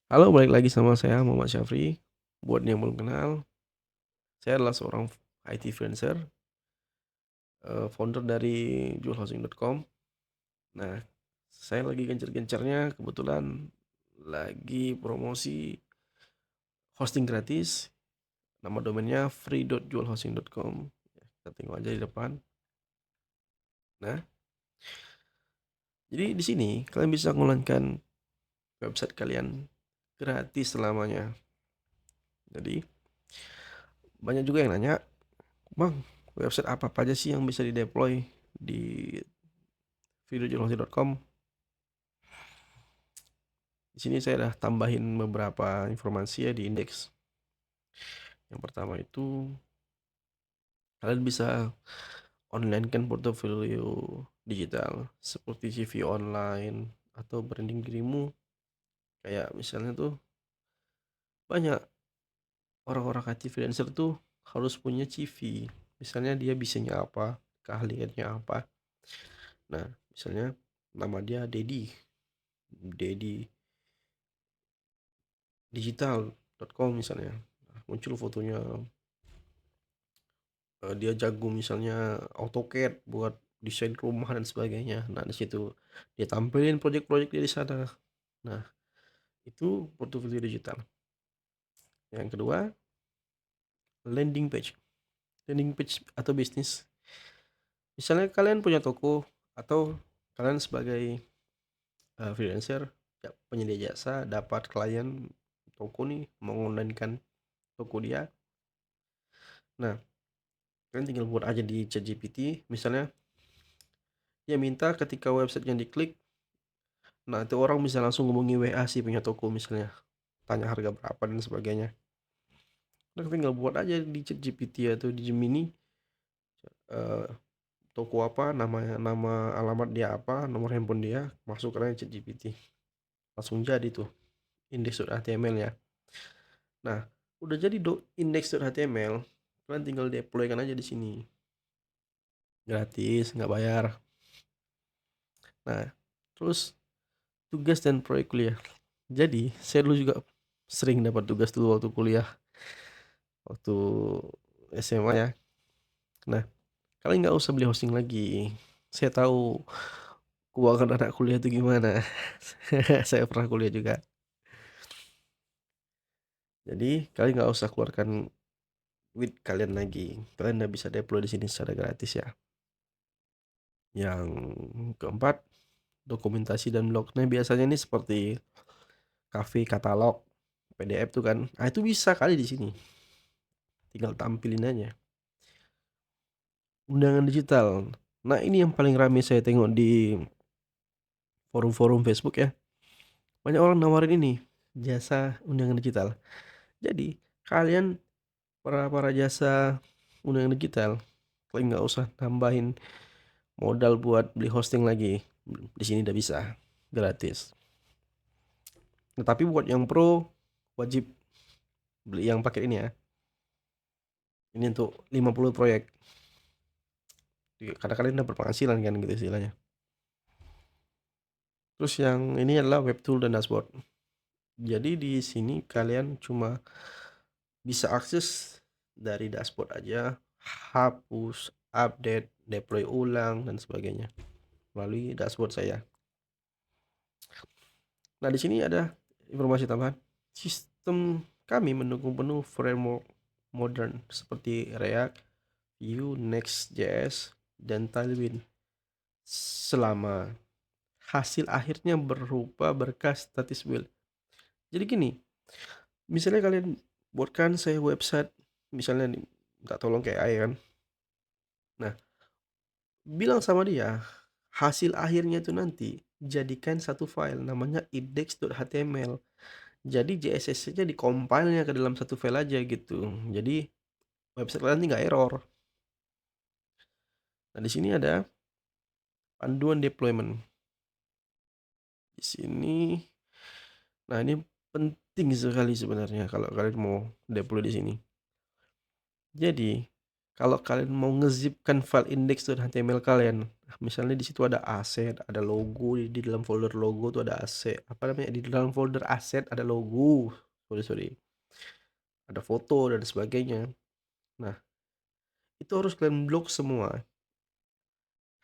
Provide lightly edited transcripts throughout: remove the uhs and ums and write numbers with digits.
Halo, balik lagi sama saya Muhammad Syafri. Buat yang belum kenal, saya adalah seorang IT freelancer, founder dari jualhosting.com. Nah, saya lagi gencar-gencarnya kebetulan lagi promosi hosting gratis. Nama domainnya free.jualhosting.com. Kita tengok aja di depan. Nah, jadi di sini kalian bisa menggunakan website kalian gratis selamanya. Jadi banyak juga yang nanya, Bang, website apa aja sih yang bisa di-deploy di videojournalistik.com? Di sini saya udah tambahin beberapa informasi ya di indeks. Yang pertama itu kalian bisa online kan portofolio digital seperti CV online atau branding dirimu. Kayak misalnya tuh banyak orang-orang kreatif freelancer tuh harus punya CV. Misalnya dia bisanya apa, keahliannya apa. Nah, misalnya nama dia Dedi digital.com misalnya. Nah, muncul fotonya, dia jago misalnya AutoCAD buat desain rumah dan sebagainya. Nah, di situ dia tampilin proyek-proyek dia di sana. Nah, itu portofolio digital. Yang kedua, landing page. Landing page atau bisnis. Misalnya kalian punya toko atau kalian sebagai freelancer, ya, penyedia jasa, dapat klien toko nih mengonlinekan toko dia. Nah, kalian tinggal buat aja di ChatGPT, misalnya dia minta ketika websitenya diklik, nah itu orang bisa langsung ngomongin WA sih punya toko misalnya, tanya harga berapa dan sebagainya. Nah, tinggal buat aja di ChatGPT atau di Gemini, eh, toko apa, nama alamat dia apa, nomor handphone dia, masukkan aja ChatGPT, langsung jadi tuh index.html ya. Nah, udah jadi index.html, kalian tinggal deploykan aja di sini, gratis, nggak bayar. Nah, terus tugas dan proyek kuliah. Jadi saya dulu juga sering dapat tugas dulu waktu kuliah, waktu SMA ya. Nah, kalian nggak usah beli hosting lagi. Saya tahu keuangan anak kuliah itu gimana. Saya pernah kuliah juga. Jadi kalian nggak usah keluarkan duit kalian lagi. Kalian udah bisa deploy di sini secara gratis ya. Yang keempat, dokumentasi dan blog. Nah, biasanya ini seperti cafe katalog, PDF tuh kan. Ah, itu bisa kali di sini. Tinggal tampilin aja. Undangan digital. Nah, ini yang paling ramai saya tengok di forum-forum Facebook ya. Banyak orang nawarin ini, jasa undangan digital. Jadi, kalian para jasa undangan digital, kalian nggak usah tambahin modal buat beli hosting lagi. Di sini udah bisa, gratis. Nah, tapi buat yang pro, wajib beli yang paket ini ya. Ini untuk 50 proyek. Karena kalian udah berpenghasilan kan gitu istilahnya. Terus yang ini adalah web tool dan dashboard. Jadi di sini kalian cuma bisa akses dari dashboard aja, hapus, update, deploy ulang dan sebagainya melalui dashboard saya. Nah, di sini ada informasi tambahan. Sistem kami mendukung penuh framework modern seperti React, Vue, Next.js, dan Tailwind selama hasil akhirnya berupa berkas statis build. Jadi gini, misalnya kalian buatkan saya website, misalnya minta tolong kayak AI kan. Nah, bilang sama dia, hasil akhirnya itu nanti jadikan satu file namanya index.html. Jadi CSS-nya dikompilnya ke dalam satu file aja gitu. Jadi website kalian nggak error. Nah, di sini ada panduan deployment. Di sini, nah ini penting sekali sebenarnya kalau kalian mau deploy di sini. Jadi, kalau kalian mau ngezipkan file index.html kalian, Misalnya di situ ada aset, ada logo, di dalam folder logo tuh ada aset, apa namanya, di dalam folder aset ada logo, sorry, ada foto dan sebagainya. Nah, itu harus kalian blok semua.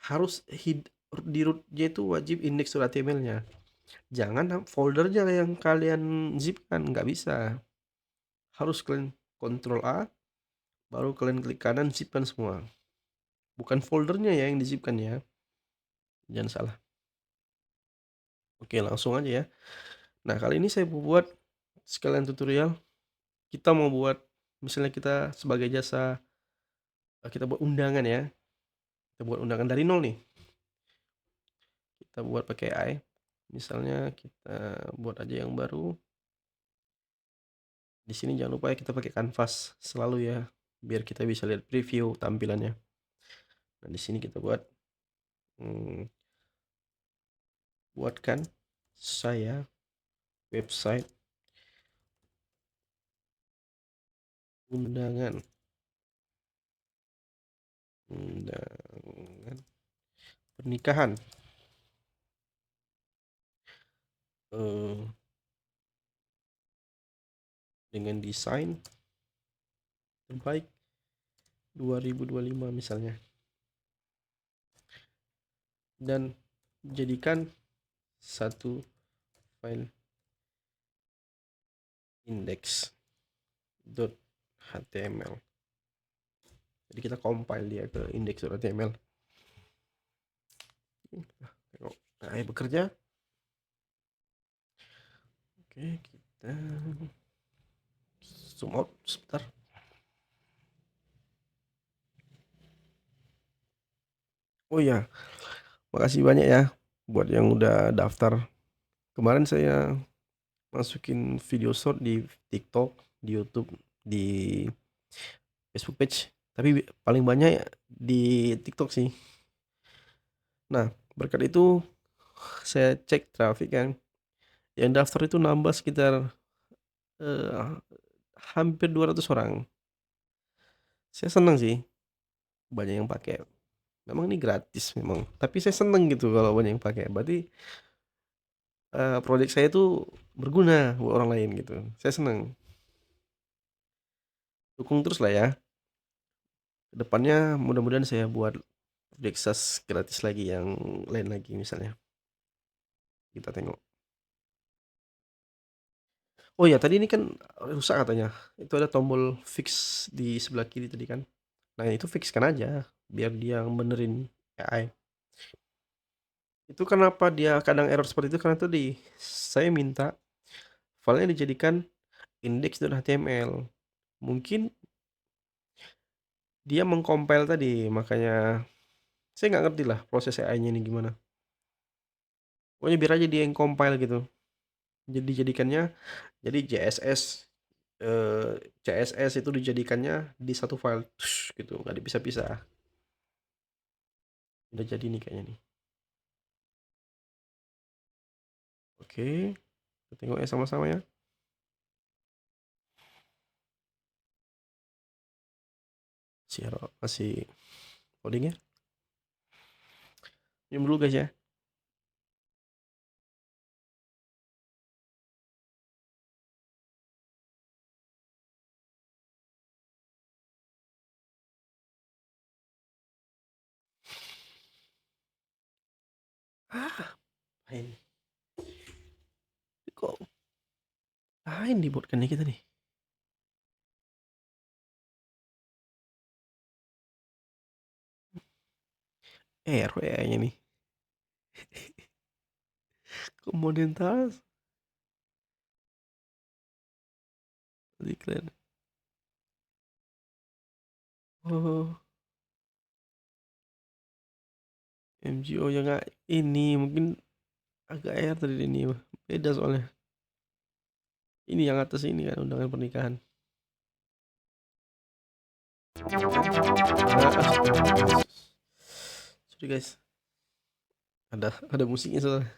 Harus di rootnya itu wajib index.html-nya. Jangan foldernya yang kalian zipkan, nggak bisa. Harus kalian Ctrl A, baru kalian klik kanan zipkan semua. Bukan foldernya ya yang dizipkan ya. Jangan salah. Oke, langsung aja ya. Nah, kali ini saya buat sekalian tutorial. Kita mau buat, misalnya kita sebagai jasa, kita buat undangan ya. Kita buat undangan dari nol nih. Kita buat pakai AI. Misalnya kita buat aja yang baru. Di sini jangan lupa ya kita pakai kanvas selalu ya, biar kita bisa lihat preview tampilannya. Nah, di sini kita buatkan saya website undangan undangan pernikahan eh, dengan desain terbaik 2025 misalnya, dan jadikan satu file index.html. Jadi kita compile dia ke index.html. Nah, bekerja. Oke, kita zoom out sebentar. Oh iya, makasih banyak ya buat yang udah daftar. Kemarin saya masukin video short di TikTok, di YouTube, di Facebook page. Tapi paling banyak ya di TikTok sih. Nah, berkat itu saya cek traffic kan. Yang daftar itu nambah sekitar eh, hampir 200 orang. Saya senang sih banyak yang pakai. Memang ini gratis memang, tapi saya seneng gitu kalau banyak yang pakai. Berarti proyek saya itu berguna buat orang lain gitu. Saya seneng. Dukung terus lah ya. Kedepannya mudah-mudahan saya buat proyek SaaS gratis lagi yang lain lagi misalnya. Kita tengok. Oh ya, tadi ini kan rusak katanya. Itu ada tombol fix di sebelah kiri tadi kan. Nah, itu fixkan aja biar dia benerin AI. Itu kenapa dia kadang error seperti itu, karena tadi saya minta filenya dijadikan index.html. Mungkin dia mengcompile tadi, makanya saya nggak ngerti lah proses AI-nya ini gimana. Pokoknya biar aja dia yang compile gitu. Jadi jadikannya, jadi eh, CSS itu dijadikannya di satu file gitu, nggak dipisah-pisah. Udah jadi nih kayaknya nih. Oke, kita tengok ya sama-sama ya. Masih coding ya. Minum dulu guys ya. Ah, main. Kok main dibuatkan nih kita nih. Error AI-nya nih. Kemudian tas. Iklan. Oh, MGO yang nggak ini mungkin agak air tadi ini beda soalnya. Ini yang atas ini kan undangan pernikahan. Ah, sorry guys, ada musiknya soalnya.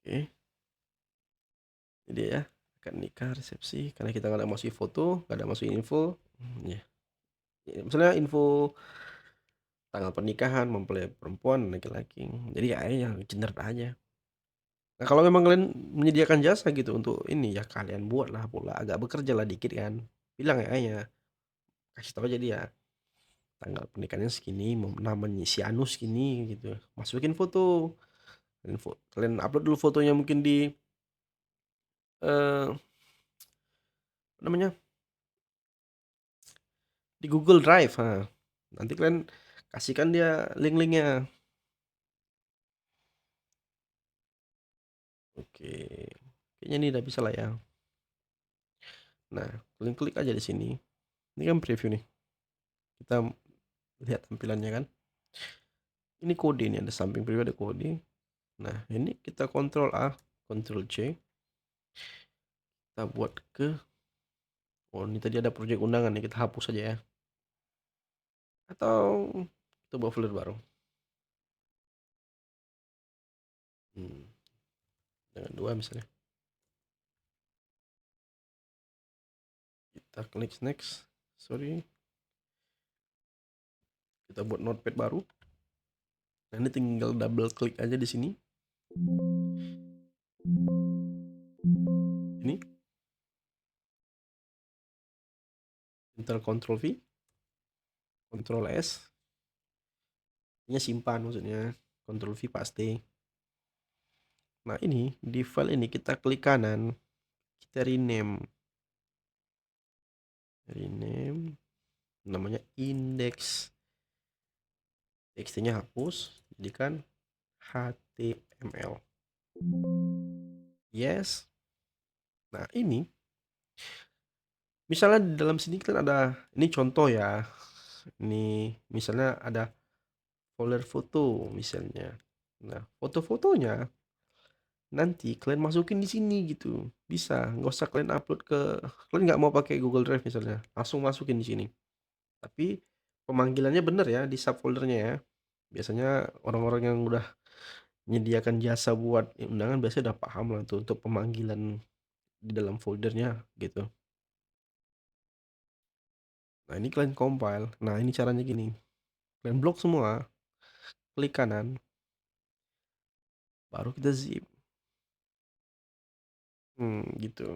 Oke, ini dia ya, akan nikah resepsi, karena kita nggak ada masukin foto, nggak ada masukin info. Ya, Misalnya info tanggal pernikahan mempelai perempuan laki-laki, jadi ya yang gender aja. Nah, kalau memang kalian menyediakan jasa gitu untuk ini, ya kalian buatlah pula, agak bekerja lah dikit kan. Bilang ya AI-nya, kasih tahu aja dia, tanggal pernikahannya segini, namanya si Anu segini gitu. Masukin foto. Kalian upload dulu fotonya mungkin di apa namanya? Di Google Drive. Nah, nanti kalian kasihkan dia link-linknya. Oke. Kayaknya ini udah bisa lah ya. Nah, kalian klik aja di sini. Ini kan preview nih. Kita lihat tampilannya kan. Ini kode nih, ada samping preview ada kode. Nah, ini kita kontrol A, kontrol C. Kita buat ke oh, ini tadi ada project undangan nih, kita hapus aja ya. Atau kita buat folder baru. Hmm, dengan dua misalnya. Kita klik next. Sorry. Kita buat notepad baru. Nah, ini tinggal double klik aja di sini. Ini. Enter Ctrl V. Ctrl S. Ini simpan maksudnya. Ctrl V paste. Nah, ini di file ini kita klik kanan. Kita rename. Rename. Namanya index. TXT-nya hapus. Jadikan HTML. Yes. Nah, ini misalnya di dalam sini kan ada ini contoh ya. Ini misalnya ada folder foto misalnya. Nah, foto-fotonya nanti kalian masukin di sini gitu. Bisa, nggak usah kalian upload ke kalian nggak mau pakai Google Drive misalnya, langsung masukin di sini. Tapi pemanggilannya bener ya di subfoldernya ya. Biasanya orang-orang yang udah menyediakan jasa buat undangan biasanya udah paham lah tuh untuk pemanggilan di dalam foldernya gitu. Nah, ini kalian compile. Nah, ini caranya gini. Kalian blok semua, klik kanan, baru kita zip. Gitu.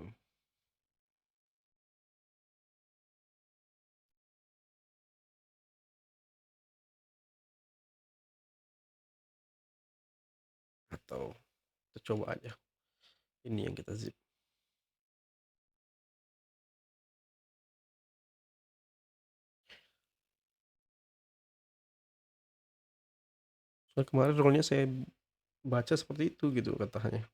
Atau kita coba aja. Ini yang kita zip. Soalnya kemarin role-nya saya baca seperti itu gitu katanya.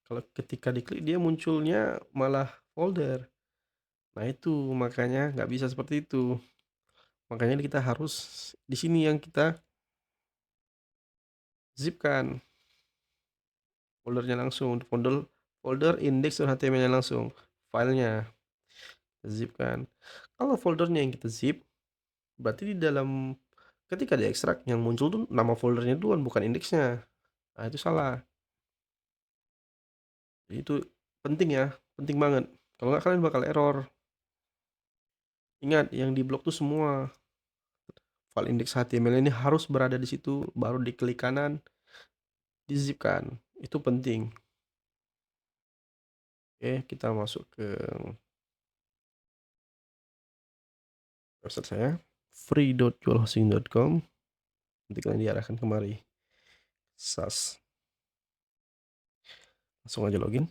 Kalau ketika diklik dia munculnya malah folder. Nah, itu makanya nggak bisa seperti itu. Makanya kita harus di sini yang kita zipkan foldernya langsung, folder index.html-nya langsung, filenya zipkan. Kalau foldernya yang kita zip, berarti di dalam ketika diekstrak yang muncul tuh nama foldernya duluan bukan indeksnya. Nah, itu salah. Jadi itu penting ya, penting banget. Kalau nggak kalian bakal error. Ingat yang diblok tuh semua. File index HTML ini harus berada di situ, baru diklik kanan, dizipkan. Itu penting. Oke, kita masuk ke website saya, free.jualhosting.com. Nanti kalian diarahkan kemari. SAS. Langsung aja login.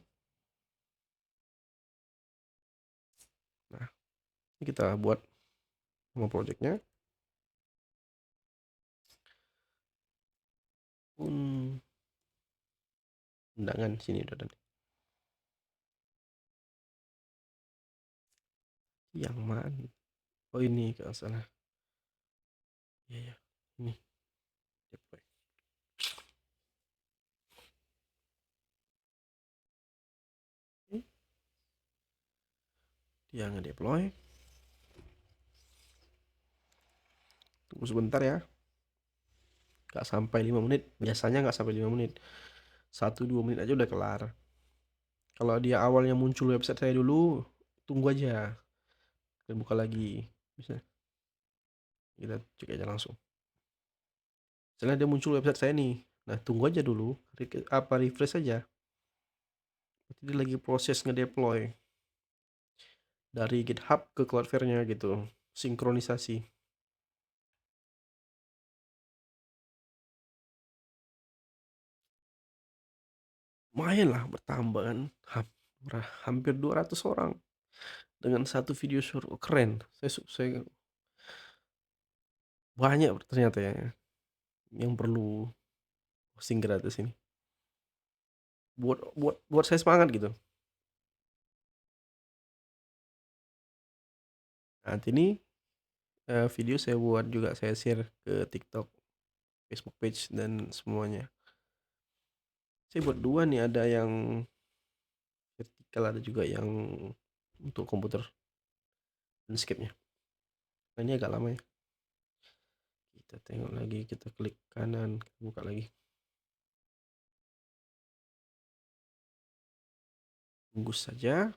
Nah, ini kita buat nama projectnya. Undangan sini udah ada. Yang mana? Oh, ini kalau salah. Iya ya, ini. Deploy. Dia nge-deploy. Tunggu sebentar ya. Gak sampai 5 menit. Biasanya gak sampai 5 menit. 1-2 menit aja udah kelar. Kalau dia awalnya muncul website saya dulu, tunggu aja. kita buka lagi, bisa kita cek aja langsung. Misalnya dia muncul website saya nih, nah tunggu aja dulu, refresh aja, berarti dia lagi proses ngedeploy dari GitHub ke Cloudflare-nya gitu, sinkronisasi. Lumayan lah bertambah kan, hampir 200 orang dengan satu video sur keren. Saya banyak ternyata ya yang perlu hosting gratis ini. Buat buat buat saya semangat gitu. Nanti ini video saya buat juga, saya share ke TikTok, Facebook page dan semuanya. Saya buat dua nih, ada yang vertikal, ada juga yang untuk komputer landscape-nya. Nah, ini agak lama ya. Kita tengok lagi, kita klik kanan, kita buka lagi. Tunggu saja.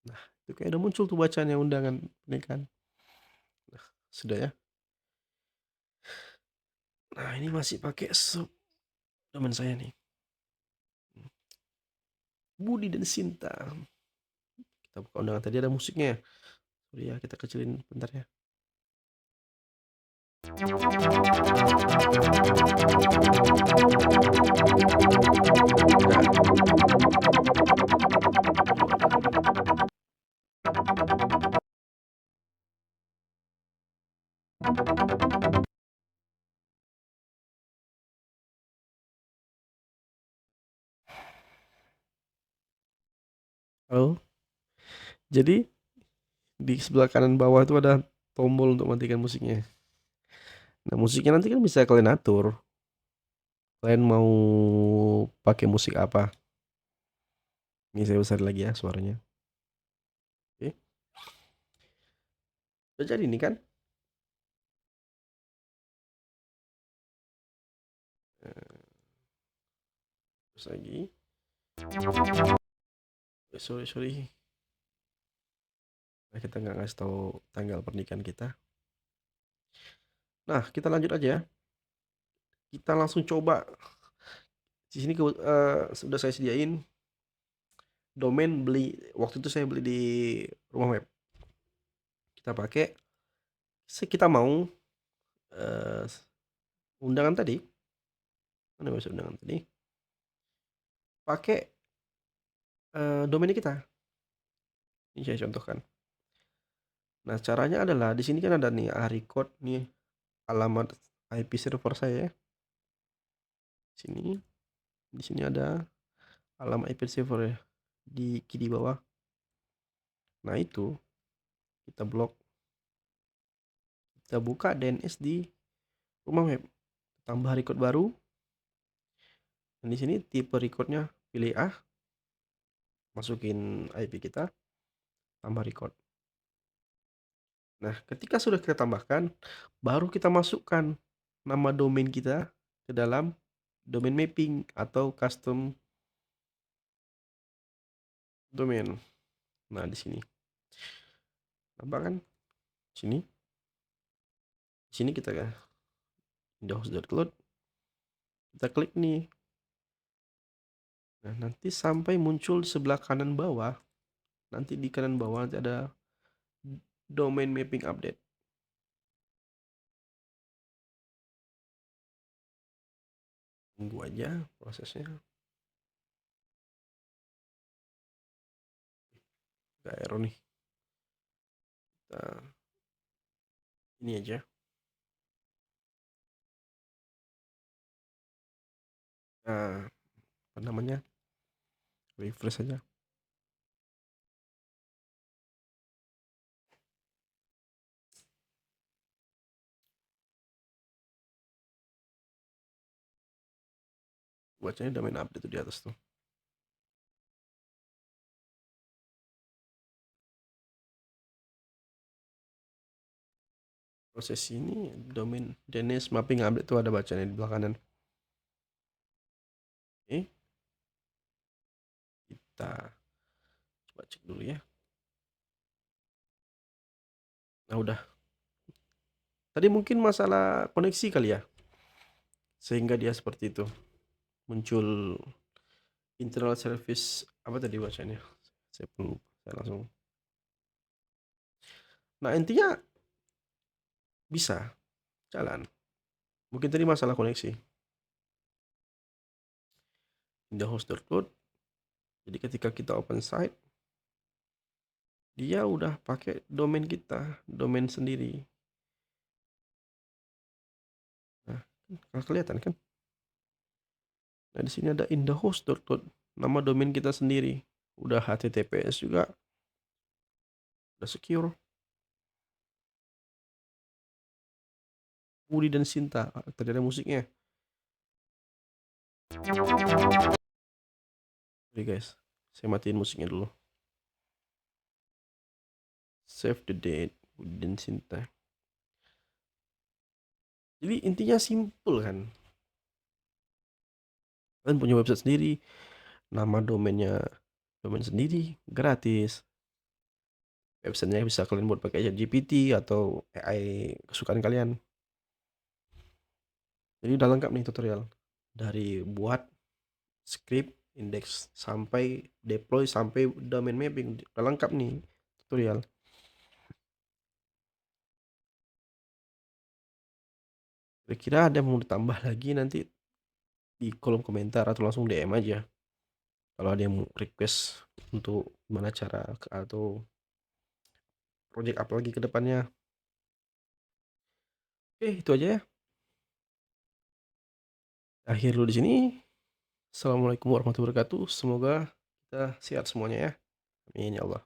Nah, itu kayak udah muncul tuh bacanya undangan pernikahan. Nah, sudah ya. Nah, ini masih pakai sub teman saya nih. Budi dan Sinta. Kita buka undangan, tadi ada musiknya. Sorry ya, kita kecilin bentar ya. Halo. Jadi di sebelah kanan bawah itu ada tombol untuk matikan musiknya. Nah, musiknya nanti kan bisa kalian atur. Kalian mau pakai musik apa? Ini saya besar lagi ya suaranya. Oke. Udah jadi nih kan? Terus lagi. Sorry. Nah, kita nggak ngasih tahu tanggal pernikahan kita. Nah, kita lanjut aja ya. Kita langsung coba. Di sini sudah saya sediain domain, beli waktu itu saya beli di rumah web. Kita pakai, kita mau eh, undangan tadi, mana masuk undangan tadi, pakai domain kita. Ini saya contohkan. Nah, caranya adalah di sini kan ada nih Aricode nih, alamat IP server saya ya. Sini, di sini ada alamat IP server ya, di kiri bawah. Nah, itu kita blok, kita buka DNS di rumah web, tambah record baru. Dan di sini tipe recordnya pilih A, masukin IP kita, tambah record. Nah, ketika sudah kita tambahkan, baru kita masukkan nama domain kita ke dalam domain mapping atau custom domain. Nah, di sini. Nampak kan? Sini. Di sini kita ya, Windows.cloud. Kita klik nih. Nah, nanti sampai muncul di sebelah kanan bawah. Nanti di kanan bawah nanti ada domain mapping update. Tunggu aja prosesnya. Gak error nih. Kita ini aja. Nah, apa namanya? Refresh saja. Bacanya domain update tuh di atas tuh. Proses ini domain DNS mapping update tuh ada bacanya di belakang kanan. Oke. Kita coba cek dulu ya. Nah udah, tadi mungkin masalah koneksi kali ya, sehingga dia seperti itu, muncul internal service apa tadi bacanya? Saya pun lupa, saya langsung. Nah, intinya bisa jalan. Mungkin tadi masalah koneksi. In the host.load, jadi ketika kita open site, dia udah pakai domain kita, domain sendiri. Nah, kalau kelihatan kan? Nah, di sini ada in the host.load, nama domain kita sendiri. Udah HTTPS juga, udah secure. Budi dan Sinta, tadi ada musiknya. Oke guys, saya matiin musiknya dulu. Save the date, Budi dan Sinta. Jadi intinya simple kan. Kalian punya website sendiri, nama domainnya domain sendiri, gratis. Websitenya bisa kalian buat pakai ChatGPT atau AI kesukaan kalian. Jadi udah lengkap nih tutorial. Dari buat script, index, sampai deploy, sampai domain mapping. Udah lengkap nih tutorial. Kira-kira ada yang mau ditambah lagi nanti di kolom komentar atau langsung DM aja. Kalau ada yang mau request untuk gimana cara atau project apa lagi ke depannya. Oke, itu aja ya. Akhir dulu di sini. Assalamualaikum warahmatullahi wabarakatuh. Semoga kita sehat semuanya ya. Amin ya Allah.